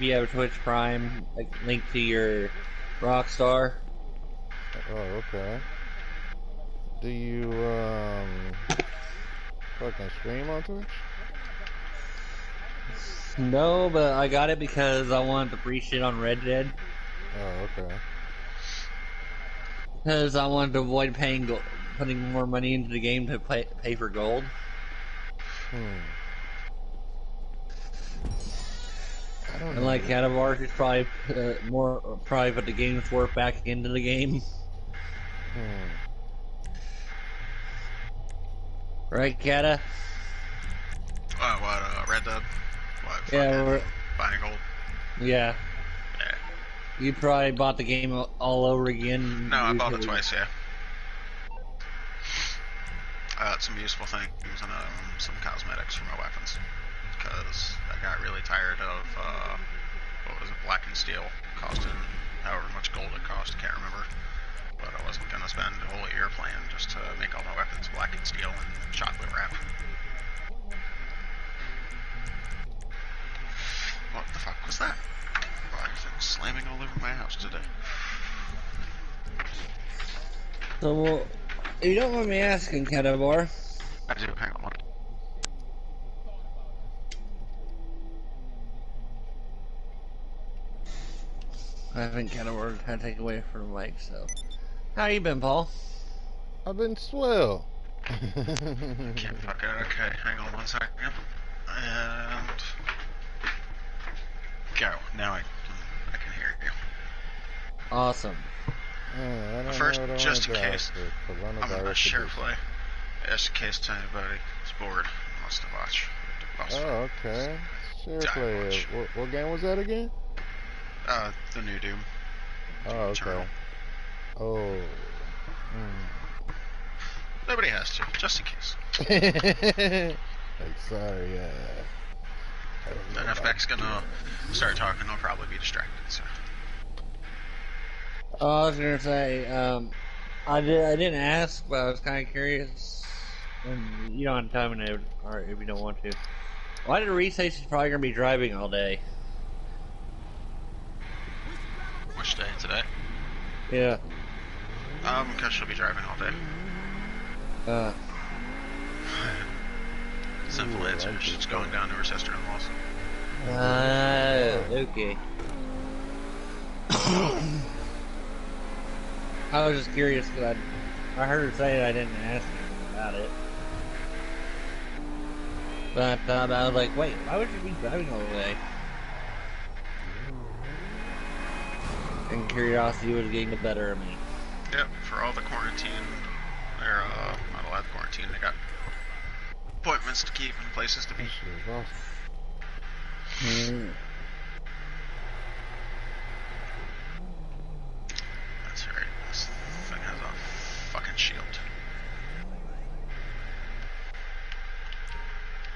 you have Twitch Prime, like linked to your Rockstar. Oh, okay. Do you fucking stream on Twitch? No, but I got it because I wanted to free shit on Red Dead. Oh, okay. Because I wanted to avoid putting more money into the game to pay for gold. I don't And know. like Catavar, who's probably probably put the game's worth back into the game. Right, Cata? What, Red Dead? What, Yeah, fucking buying gold? yeah. Yeah. You probably bought the game all over again. No, I bought it twice, yeah. I got some useful things and some cosmetics for my weapons. Because I got really tired of, what was it, Black and Steel costing however much gold it cost, I can't remember. But I wasn't going to spend a whole year playing just to make all my weapons Black and Steel and chocolate wrap. What the fuck was that? Why is it slamming all over my house today? So, well, you don't want me asking, Catavar. I do, hang on. I think Catavar had to take away from Mike, so. How you been, Paul? I've been swell. Can't fuck it. Okay, hang on one second. And go. Now I can hear you. Awesome. But first, just in case, I'm gonna share play. Just in case anybody is bored and wants to watch. Oh, okay. Share play. What game was that again? The new Doom. Oh, okay. Eternal. Oh. Nobody has to, just in case. Like, sorry, And if Beck's gonna start talking, I'll probably be distracted, so. Oh, I was gonna say, I didn't ask, but I was kind of curious. And you don't have to tell me or if you don't want to. Why did Reese say she's probably gonna be driving all day? Which day? Today? Yeah. Because she'll be driving all day. Simple answer. She's going down to her sister-in-law's. Okay. I was just curious because I heard her say I didn't ask anything about it. But I was like, wait, why would you be driving all the way? And curiosity was getting the better of me. Yep, for all the quarantine, or not allowed quarantine, they got appointments to keep and places to be. That's right, this thing has a fucking shield.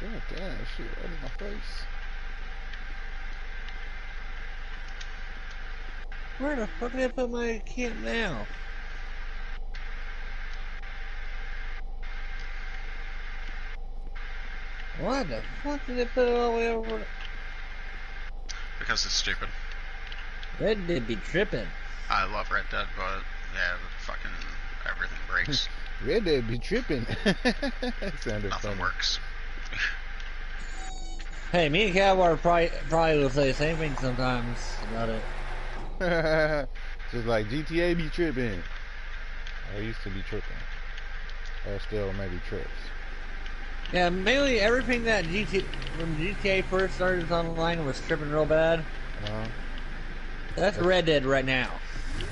God damn, shit right in my face. Where the fuck did I put my camp now? Why the fuck did they put it all the way over? Because it's stupid. Red Dead be tripping. I love Red Dead, but yeah, fucking everything breaks. Red Dead be tripping. Nothing works. Hey, me and Catavar probably will say the same thing sometimes about it. Just like GTA be tripping. I used to be tripping. Or still maybe trips. Yeah, mainly everything that when GTA first started online was tripping real bad. That's Red Dead right now.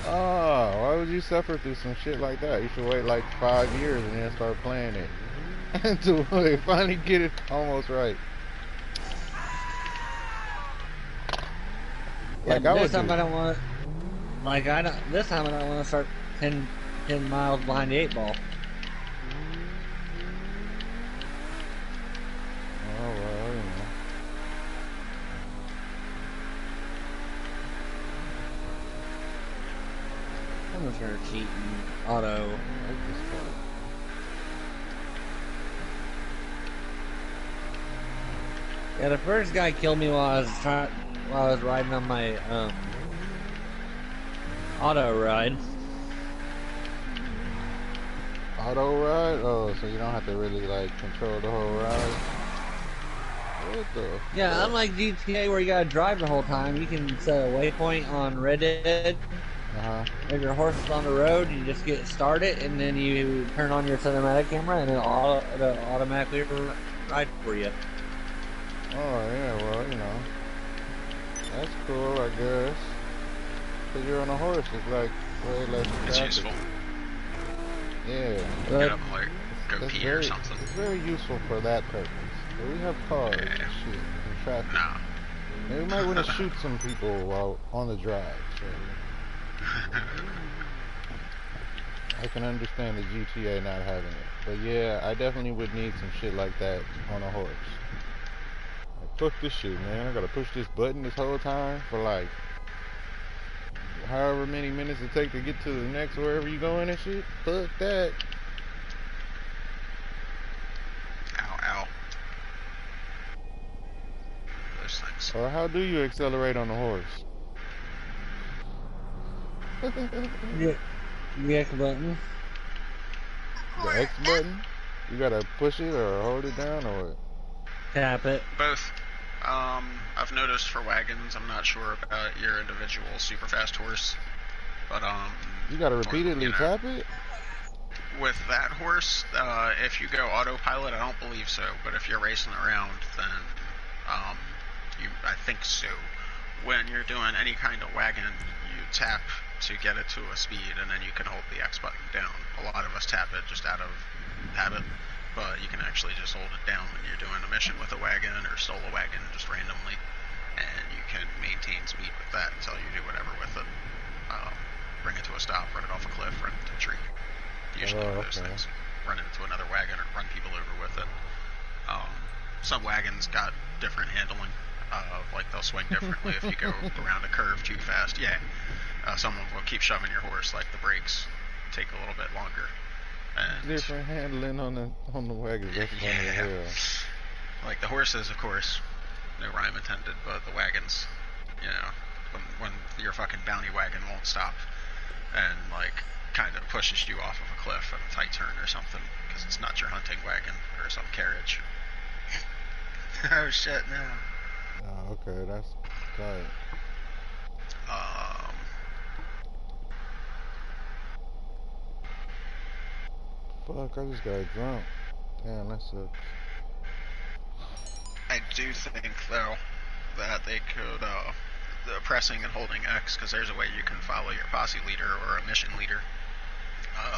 Oh, why would you suffer through some shit like that? You should wait like 5 years and then start playing it. Until they finally get it almost right. Yeah, Like I this would time do. I don't want. Like this time I don't want to start 10 miles behind the 8 ball. Oh well, you know. I'm just gonna cheat and auto. I like this part. Yeah, the first guy killed me while I was while I was riding on my auto ride. Auto ride? Oh, so you don't have to really like control the whole ride? What the Yeah, fuck? unlike GTA where you gotta drive the whole time, you can set a waypoint on Red Dead. Uh-huh. If your horse is on the road, you just get started, and then you turn on your cinematic camera, and it'll automatically ride for you. Oh, yeah, well, you know. That's cool, I guess. Because you're on a horse, it's like way less It's traffic. useful. Yeah. Get But up and like go That's pee or something. It's very useful for that purpose. But we have cars and Yeah. shit and traffic. Nah. And we might want to shoot some people while on the drive. So I can understand the GTA not having it. But yeah, I definitely would need some shit like that on a horse. Like, fuck this shit, man. I gotta push this button this whole time for like however many minutes it take to get to the next wherever you going and shit. Fuck that. Ow, ow. Those things. Or how do you accelerate on a horse? yeah, the X button. The X button? You gotta push it or hold it down or what? Tap it. Both. I've noticed for wagons, I'm not sure about your individual super fast horse, but You gotta repeatedly you know, tap it? with that horse, if you go autopilot, I don't believe so, but if you're racing around, then I think so. When you're doing any kind of wagon, you tap to get it to a speed, and then you can hold the X button down. A lot of us tap it just out of habit, but you can actually just hold it down when you're doing a mission with a wagon or solo wagon just randomly, and you can maintain speed with that until you do whatever with it. Bring it to a stop, run it off a cliff, run it into a tree. Usually one of those things. Run it into another wagon or run people over with it. Some wagons got different handling. Like they'll swing differently if you go around a curve too fast. Yeah. Some will keep shoving your horse, like the brakes take a little bit longer. And Different handling on the wagon. That's funny as hell. like the horses, of course, no rhyme intended, but the wagons, you know, when your fucking bounty wagon won't stop and like kind of pushes you off of a cliff at a tight turn or something because it's not your hunting wagon or some carriage. Oh shit, no. Oh, okay, that's tight. Fuck, I just got drunk. Damn, that sucks. I do think though that they could the pressing and holding X, because there's a way you can follow your posse leader or a mission leader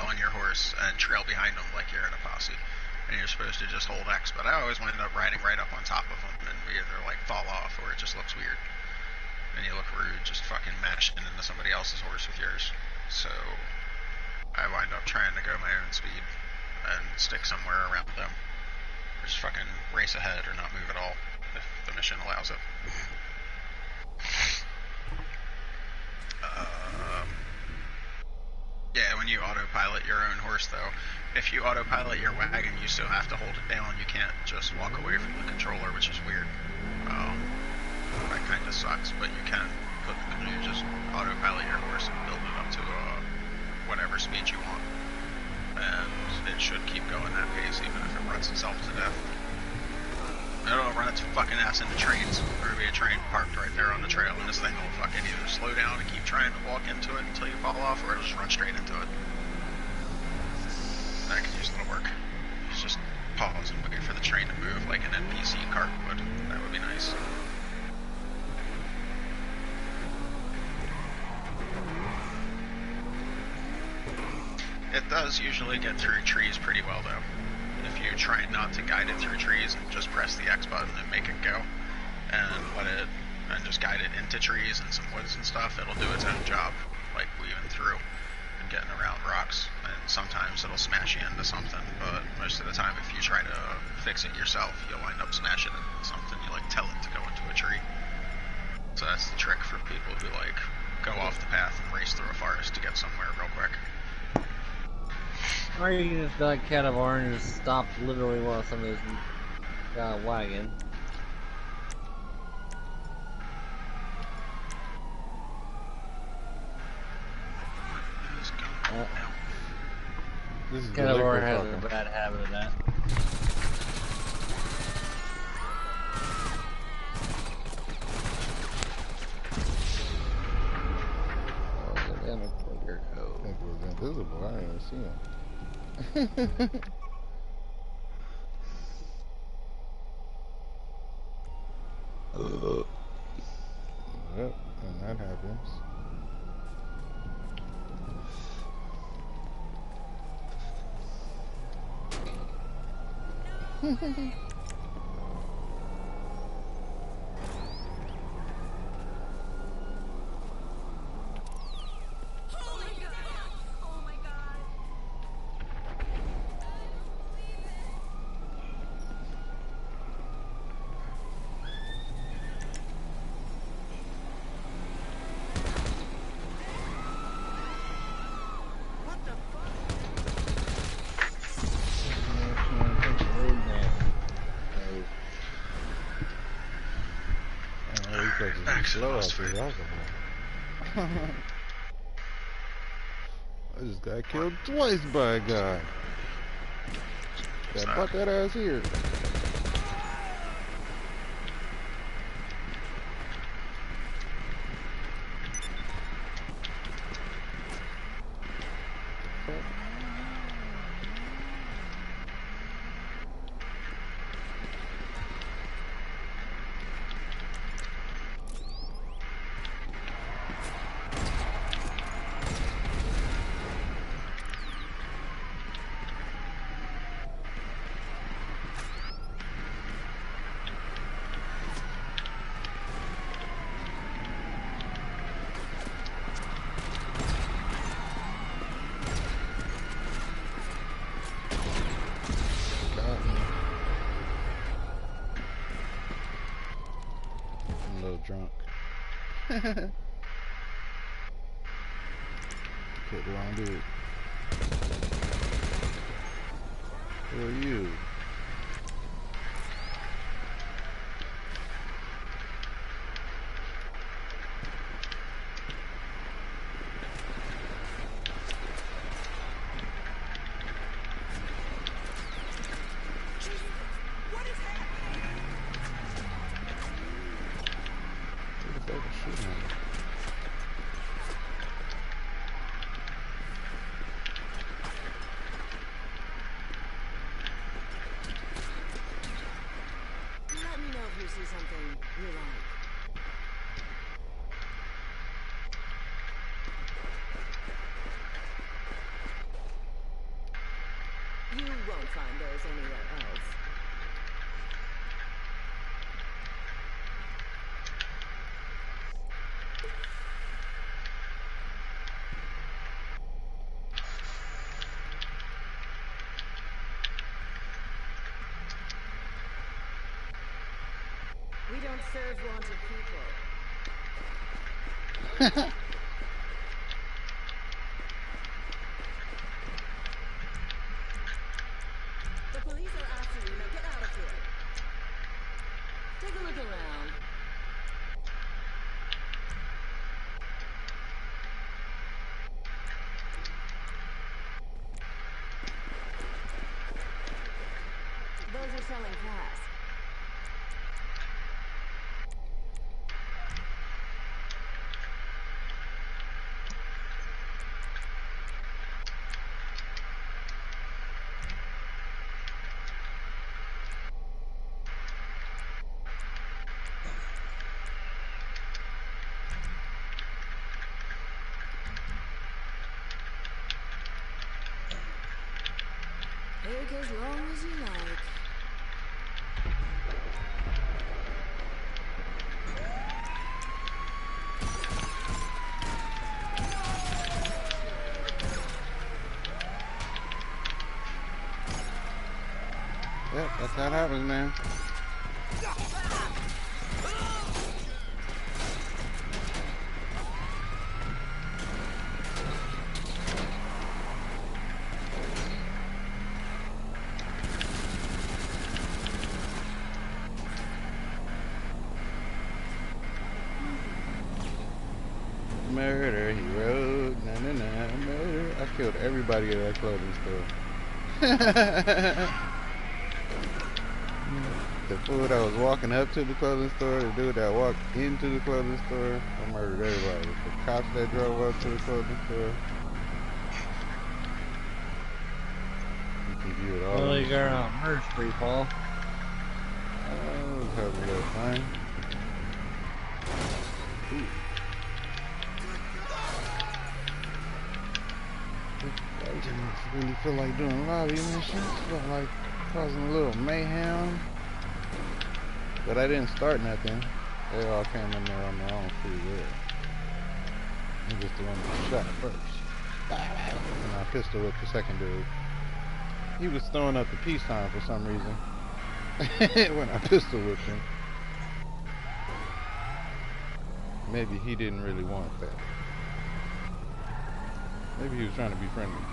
on your horse and trail behind them like you're in a posse. And you're supposed to just hold X, but I always wind up riding right up on top of them, and we either like fall off or it just looks weird. And you look rude just fucking mashing into somebody else's horse with yours. So I wind up trying to go my own speed and stick somewhere around them. Or just fucking race ahead or not move at all if the mission allows it. Yeah, when you autopilot your own horse though, if you autopilot your wagon, you still have to hold it down. You can't just walk away from the controller, which is weird. That kind of sucks, but you can you just autopilot your horse and build it up to whatever speed you want. And it should keep going that pace even if it runs itself to death. It'll run its fucking ass into trains. There'll be a train parked right there on the trail, and this thing will fucking either slow down and keep trying to walk into it until you fall off, or it'll just run straight into it. That could use a little work. It's just pause and wait for the train to move like an NPC cart would. That would be nice. It does usually get through trees pretty well though. If you try not to guide it through trees and just press the X button and make it go, and just guide it into trees and some woods and stuff, it'll do its own job, like weaving through and getting around rocks. And sometimes it'll smash you into something, but most of the time if you try to fix it yourself, you'll wind up smashing into something. You like tell it to go into a tree. So that's the trick for people who like go off the path and race through a forest to get somewhere real quick. Or you can just be like Cat of Orange and just stop literally while somebody's got a wagon. This is the Cannibore liquor has talking. a bad habit of that. Oh, damn it, Quaker I Cove. think it was invisible. I didn't even see him. Yep, and that happens. Slow out this alcohol. I just got killed twice by a guy. That brought that ass here. Drunk. Killed the wrong dude. Who are you? Find those anywhere else. We don't serve wanted people. Those are selling fast. Take as long as you like. Yep, that's how it happens, man. Murder, he wrote, na na na, murder. I killed everybody at that clothing store. The fool that was walking up to the clothing store, the dude that walked into the clothing store, I murdered everybody. The cops that drove up to the clothing store. You can view it all. Well, on you the got screen. on merge free, Paul. Oh, having a little fun. I didn't really feel like doing lobby missions. Felt like causing a little mayhem. But I didn't start nothing. They all came in there on their own free will. I'm just the one that shot first. And I pistol whipped the second dude. He was throwing up the peace sign for some reason. When I pistol whipped him. Maybe he didn't really want that. Maybe he was trying to be friendly.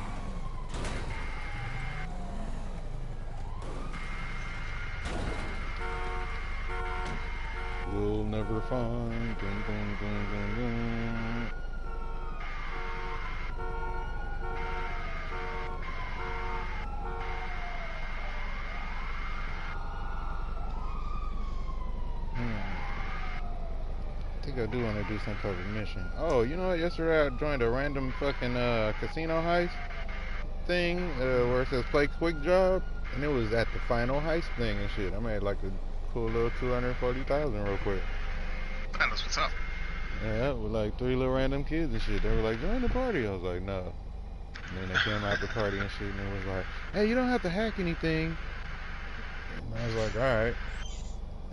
We'll never find. Dun, dun, dun, dun, dun. I think I do want to do some type of mission. Oh, you know what? Yesterday I joined a random fucking casino heist thing where it says play quick job, and it was at the final heist thing and shit. I made like a cool little 240,000 real quick. That is what's up. Yeah, with like 3 little random kids and shit. They were like, join the party. I was like, no. And then they came out the party and shit, and it was like, hey, you don't have to hack anything. And I was like, alright.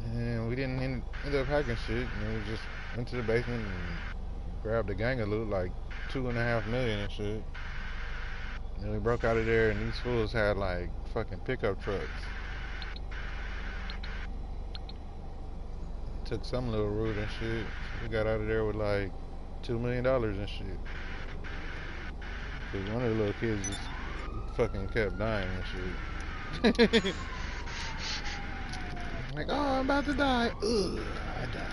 And we didn't end up hacking shit, and we just went to the basement and grabbed a gang of loot, like 2.5 million and shit. And then we broke out of there, and these fools had like fucking pickup trucks. Took some little route and shit. We got out of there with like $2 million and shit. Cause one of the little kids just fucking kept dying and shit. Like, oh, I'm about to die. Ugh, I died.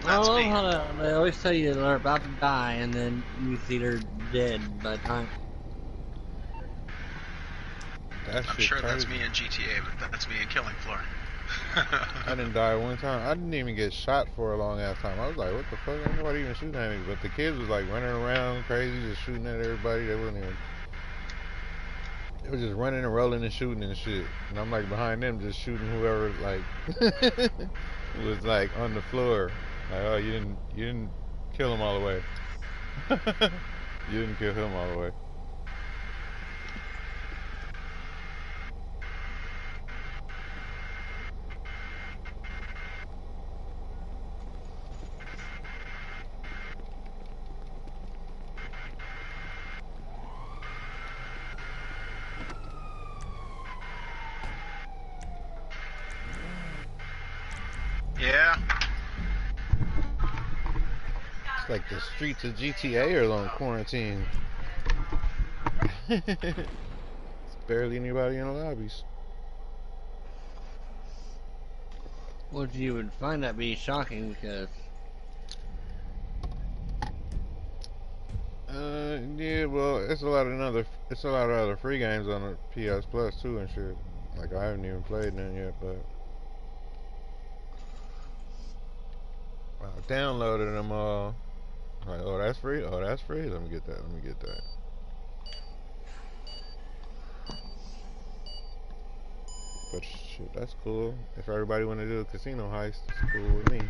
I That's love me. how they always tell you they're about to die, and then you see they're dead by the time. That I'm shit sure that's crazy. me in GTA, but that's me in Killing Floor. I didn't die one time. I didn't even get shot for a long ass time. I was like, what the fuck? Ain't nobody even shooting at me. But the kids was like running around crazy, just shooting at everybody. They wasn't even. They were just running and rolling and shooting and shit. And I'm like behind them, just shooting whoever like was like on the floor. Like, oh, you didn't kill him all the way. You didn't kill him all the way. Yeah. It's like the streets of GTA are on quarantine. It's barely anybody in the lobbies. Which you would find that be shocking because Yeah, well, it's a lot of other free games on the PS Plus too and shit. Like I haven't even played none yet, but I downloaded them all. Like, oh, that's free. Oh, that's free. Let me get that. Let me get that. But shit, that's cool. If everybody want to do a casino heist, it's cool with me.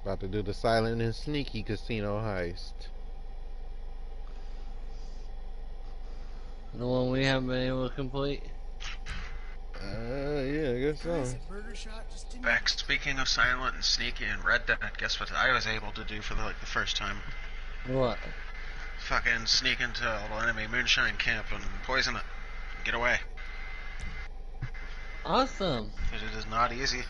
About to do the silent and sneaky casino heist. the one we haven't been able to complete. Yeah, I guess so. Classic burger shot just didn't. Back speaking of silent and sneaky and Red Dead, guess what I was able to do for the first time? What? Fucking sneak into a little enemy moonshine camp and poison it. Get away. Awesome. Because it is not easy.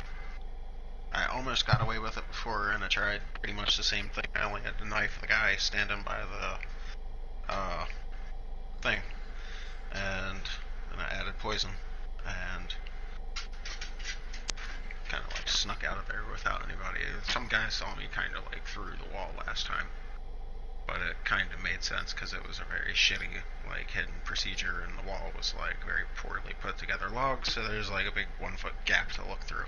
I almost got away with it before, and I tried pretty much the same thing. I only had to knife the guy standing by the thing, and then I added poison, and kind of like snuck out of there without anybody. Some guy saw me kind of like through the wall last time, but it kind of made made sense because it was a very shitty, like, hidden procedure, and the wall was, like, very poorly put together logs, so there's, like, a big 1 foot gap to look through.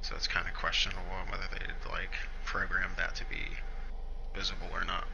So it's kind of questionable on whether they'd, like, program that to be visible or not.